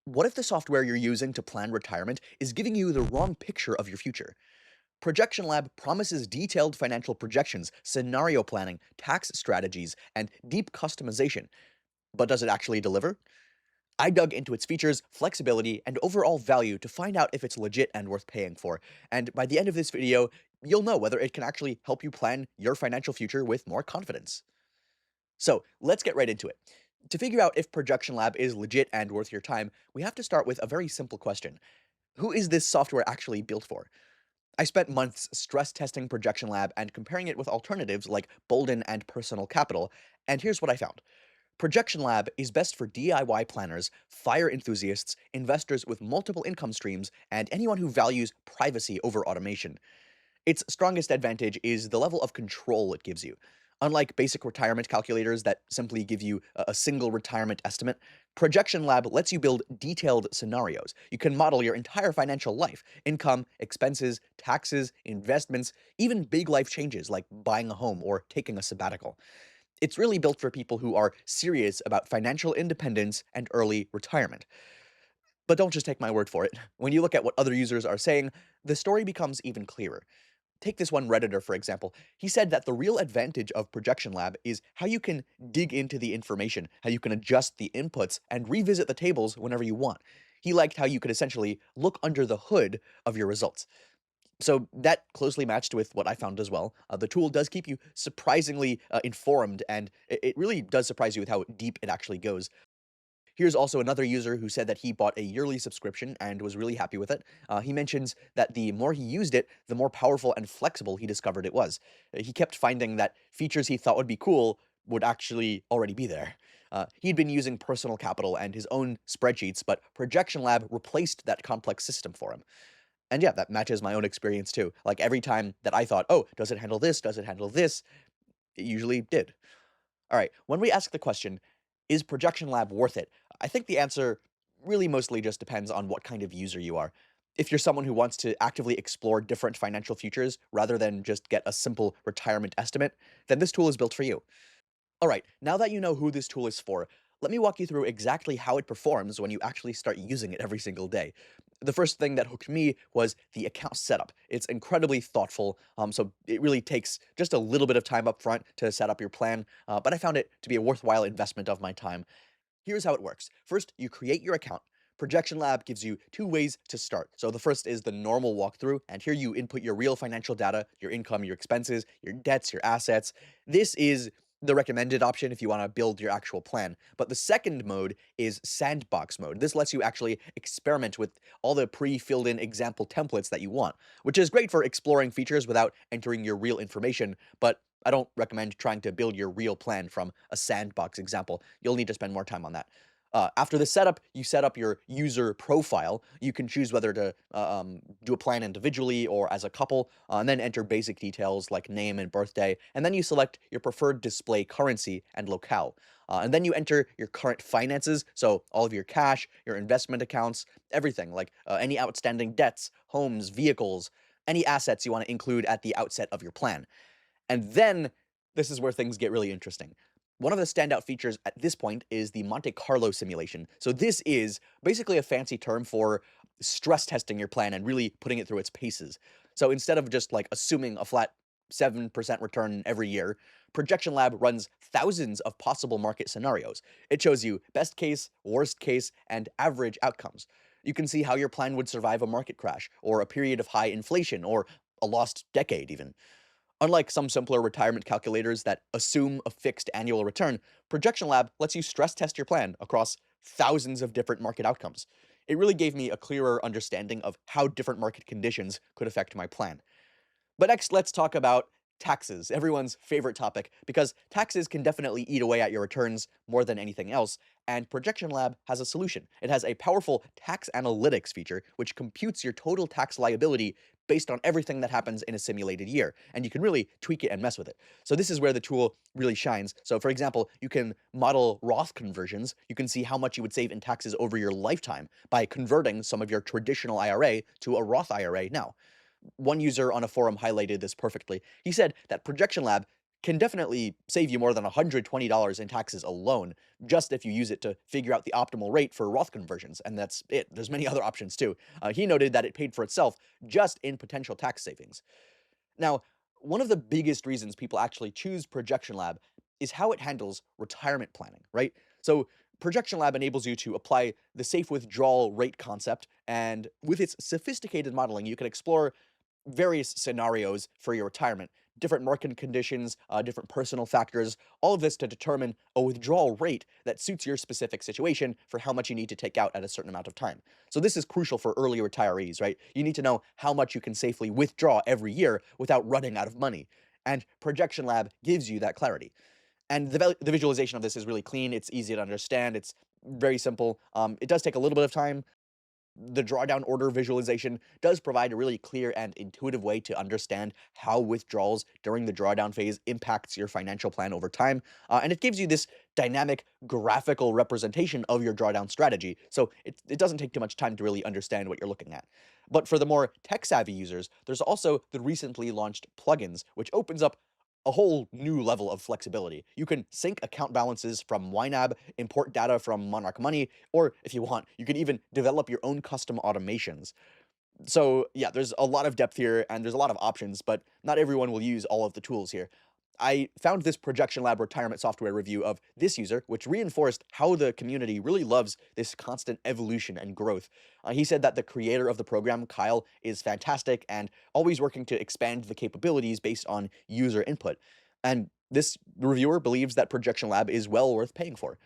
What if the software you're using to plan retirement is giving you the wrong picture of your future? ProjectionLab promises detailed financial projections, scenario planning, tax strategies, and deep customization. But does it actually deliver? I dug into its features, flexibility, and overall value to find out if it's legit and worth paying for. And by the end of this video, you'll know whether it can actually help you plan your financial future with more confidence. So let's get right into it. To figure out if ProjectionLab is legit and worth your time, we have to start with a very simple question. Who is this software actually built for? I spent months stress testing ProjectionLab and comparing it with alternatives like Bolden and Personal Capital, and here's what I found. ProjectionLab is best for DIY planners, fire enthusiasts, investors with multiple income streams, and anyone who values privacy over automation. Its strongest advantage is the level of control it gives you. Unlike basic retirement calculators that simply give you a single retirement estimate, Projection Lab lets you build detailed scenarios. You can model your entire financial life: income, expenses, taxes, investments, even big life changes like buying a home or taking a sabbatical. It's really built for people who are serious about financial independence and early retirement. But don't just take my word for it. When you look at what other users are saying, the story becomes even clearer. Take this one Redditor, for example. He said that the real advantage of Projection Lab is how you can dig into the information, how you can adjust the inputs, and revisit the tables whenever you want. He liked how you could essentially look under the hood of your results. So that closely matched with what I found as well. The tool does keep you surprisingly informed, and it really does surprise you with how deep it actually goes. Here's also another user who said that he bought a yearly subscription and was really happy with it. He mentions that the more he used it, the more powerful and flexible he discovered it was. He kept finding that features he thought would be cool would actually already be there. He'd been using Personal Capital and his own spreadsheets, but Projection Lab replaced that complex system for him. And yeah, that matches my own experience too. Like every time that I thought, oh, does it handle this? Does it handle this? It usually did. All right, when we ask the question, is Projection Lab worth it? I think the answer really mostly just depends on what kind of user you are. If you're someone who wants to actively explore different financial futures rather than just get a simple retirement estimate, then this tool is built for you. All right, now that you know who this tool is for, let me walk you through exactly how it performs when you actually start using it every single day. The first thing that hooked me was the account setup. It's incredibly thoughtful, so it really takes just a little bit of time up front to set up your plan, but I found it to be a worthwhile investment of my time. Here's how it works. First, you create your account. Projection Lab gives you two ways to start. So the first is the normal walkthrough, and here you input your real financial data, your income, your expenses, your debts, your assets. This is the recommended option if you want to build your actual plan. But the second mode is sandbox mode. This lets you actually experiment with all the pre-filled in example templates that you want, which is great for exploring features without entering your real information, but I don't recommend trying to build your real plan from a sandbox example. You'll need to spend more time on that. After the setup, you set up your user profile. You can choose whether to do a plan individually or as a couple, and then enter basic details like name and birthday. And then you select your preferred display currency and locale. And then you enter your current finances, so all of your cash, your investment accounts, everything, like any outstanding debts, homes, vehicles, any assets you want to include at the outset of your plan. And then this is where things get really interesting. One of the standout features at this point is the Monte Carlo simulation. So this is basically a fancy term for stress testing your plan and really putting it through its paces. So instead of just like assuming a flat 7% return every year, Projection Lab runs thousands of possible market scenarios. It shows you best case, worst case, and average outcomes. You can see how your plan would survive a market crash, or a period of high inflation, or a lost decade even. Unlike some simpler retirement calculators that assume a fixed annual return, Projection Lab lets you stress test your plan across thousands of different market outcomes. It really gave me a clearer understanding of how different market conditions could affect my plan. But next, let's talk about taxes, everyone's favorite topic, because taxes can definitely eat away at your returns more than anything else, and Projection Lab has a solution. It has a powerful tax analytics feature, which computes your total tax liability based on everything that happens in a simulated year, and you can really tweak it and mess with it. So this is where the tool really shines. So for example, you can model Roth conversions. You can see how much you would save in taxes over your lifetime by converting some of your traditional IRA to a Roth IRA now. One user on a forum highlighted this perfectly. He said that Projection Lab can definitely save you more than $120 in taxes alone, just if you use it to figure out the optimal rate for Roth conversions, and that's it. There's many other options too. He noted that it paid for itself just in potential tax savings. Now, one of the biggest reasons people actually choose Projection Lab is how it handles retirement planning, right? So, Projection Lab enables you to apply the safe withdrawal rate concept, and with its sophisticated modeling, you can explore various scenarios for your retirement, different market conditions, different personal factors, all of this to determine a withdrawal rate that suits your specific situation for how much you need to take out at a certain amount of time. So this is crucial for early retirees, right? You need to know how much you can safely withdraw every year without running out of money. And Projection Lab gives you that clarity. And the visualization of this is really clean. It's easy to understand. It's very simple. It does take a little bit of time. The drawdown order visualization does provide a really clear and intuitive way to understand how withdrawals during the drawdown phase impacts your financial plan over time. And it gives you this dynamic graphical representation of your drawdown strategy. So it doesn't take too much time to really understand what you're looking at. But for the more tech savvy users, there's also the recently launched plugins, which opens up a whole new level of flexibility. You can sync account balances from YNAB, import data from Monarch Money, or if you want, you can even develop your own custom automations. So yeah, there's a lot of depth here and there's a lot of options, but not everyone will use all of the tools here. I found this Projection Lab retirement software review of this user, which reinforced how the community really loves this constant evolution and growth. He said that the creator of the program, Kyle, is fantastic and always working to expand the capabilities based on user input. And this reviewer believes that Projection Lab is well worth paying for.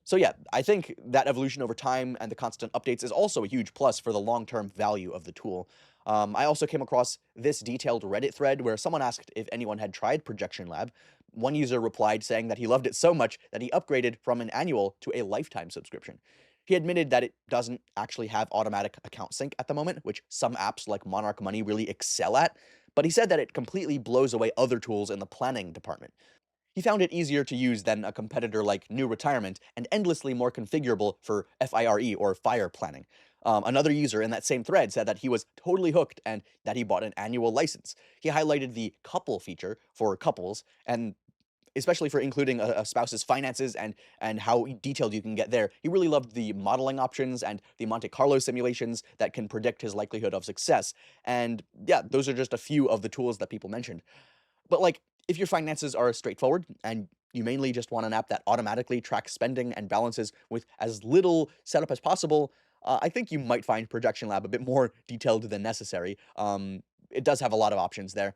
So yeah, I think that evolution over time and the constant updates is also a huge plus for the long-term value of the tool. I also came across this detailed Reddit thread where someone asked if anyone had tried Projection Lab. One user replied saying that he loved it so much that he upgraded from an annual to a lifetime subscription. He admitted that it doesn't actually have automatic account sync at the moment, which some apps like Monarch Money really excel at, but he said that it completely blows away other tools in the planning department. He found it easier to use than a competitor like New Retirement and endlessly more configurable for FIRE or fire planning. Another user in that same thread said that he was totally hooked and that he bought an annual license. He highlighted the couple feature for couples and especially for including a spouse's finances and how detailed you can get there. He really loved the modeling options and the Monte Carlo simulations that can predict his likelihood of success. And yeah, those are just a few of the tools that people mentioned. But like, if your finances are straightforward and you mainly just want an app that automatically tracks spending and balances with as little setup as possible, I think you might find Projection Lab a bit more detailed than necessary. It does have a lot of options there.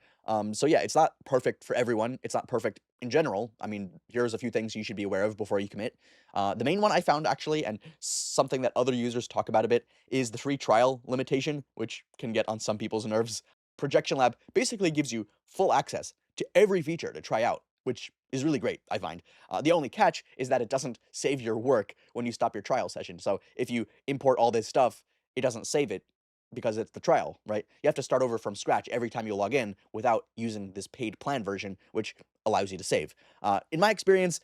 So yeah, it's not perfect for everyone. It's not perfect in general. I mean, here's a few things you should be aware of before you commit. The main one I found actually, and something that other users talk about a bit, is the free trial limitation, which can get on some people's nerves. Projection Lab basically gives you full access to every feature to try out, which is really great, I find. The only catch is that it doesn't save your work when you stop your trial session. So if you import all this stuff, it doesn't save it because it's the trial, right? You have to start over from scratch every time you log in without using this paid plan version, which allows you to save. In my experience,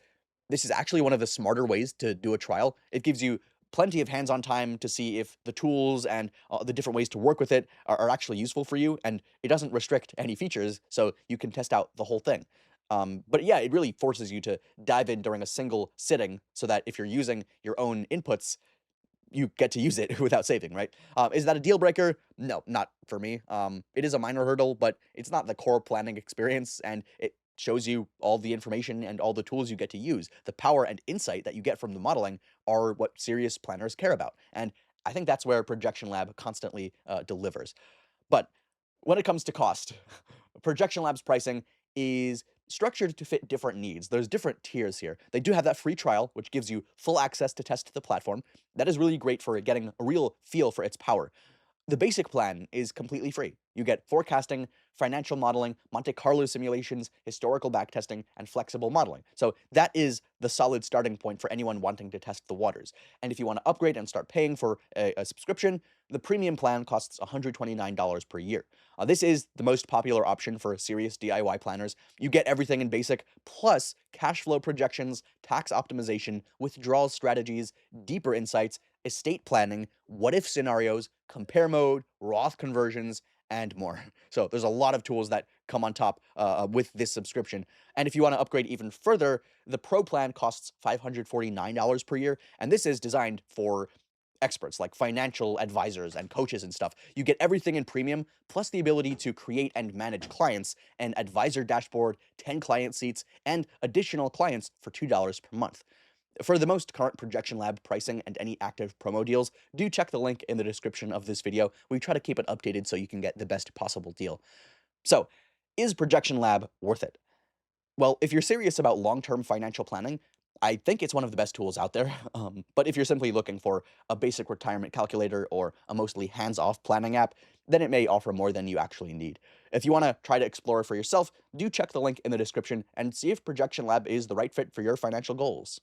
this is actually one of the smarter ways to do a trial. It gives you plenty of hands-on time to see if the tools and the different ways to work with it are actually useful for you, and it doesn't restrict any features, so you can test out the whole thing. But yeah, it really forces you to dive in during a single sitting so that if you're using your own inputs, you get to use it without saving, right? Is that a deal breaker? No, not for me. It is a minor hurdle, but it's not the core planning experience, and it shows you all the information and all the tools you get to use. The power and insight that you get from the modeling are what serious planners care about, and I think that's where Projection Lab constantly delivers. But when it comes to cost, Projection Lab's pricing is structured to fit different needs. There's different tiers here. They do have that free trial, which gives you full access to test the platform. That is really great for getting a real feel for its power. The basic plan is completely free. You get forecasting, financial modeling, Monte Carlo simulations, historical backtesting, and flexible modeling. So that is the solid starting point for anyone wanting to test the waters. And if you want to upgrade and start paying for a subscription, the premium plan costs $129 per year. This is the most popular option for serious DIY planners. You get everything in basic, plus cash flow projections, tax optimization, withdrawal strategies, deeper insights, estate planning, what if scenarios, compare mode, Roth conversions, and more. So there's a lot of tools that come on top with this subscription. And if you want to upgrade even further, the Pro plan costs $549 per year, and this is designed for experts like financial advisors and coaches and stuff. You get everything in premium, plus the ability to create and manage clients, an advisor dashboard, 10 client seats, and additional clients for $2 per month. For the most current Projection Lab pricing and any active promo deals, do check the link in the description of this video. We try to keep it updated so you can get the best possible deal. So, is Projection Lab worth it? Well, if you're serious about long-term financial planning, I think it's one of the best tools out there. But if you're simply looking for a basic retirement calculator or a mostly hands-off planning app, then it may offer more than you actually need. If you want to try to explore for yourself, do check the link in the description and see if Projection Lab is the right fit for your financial goals.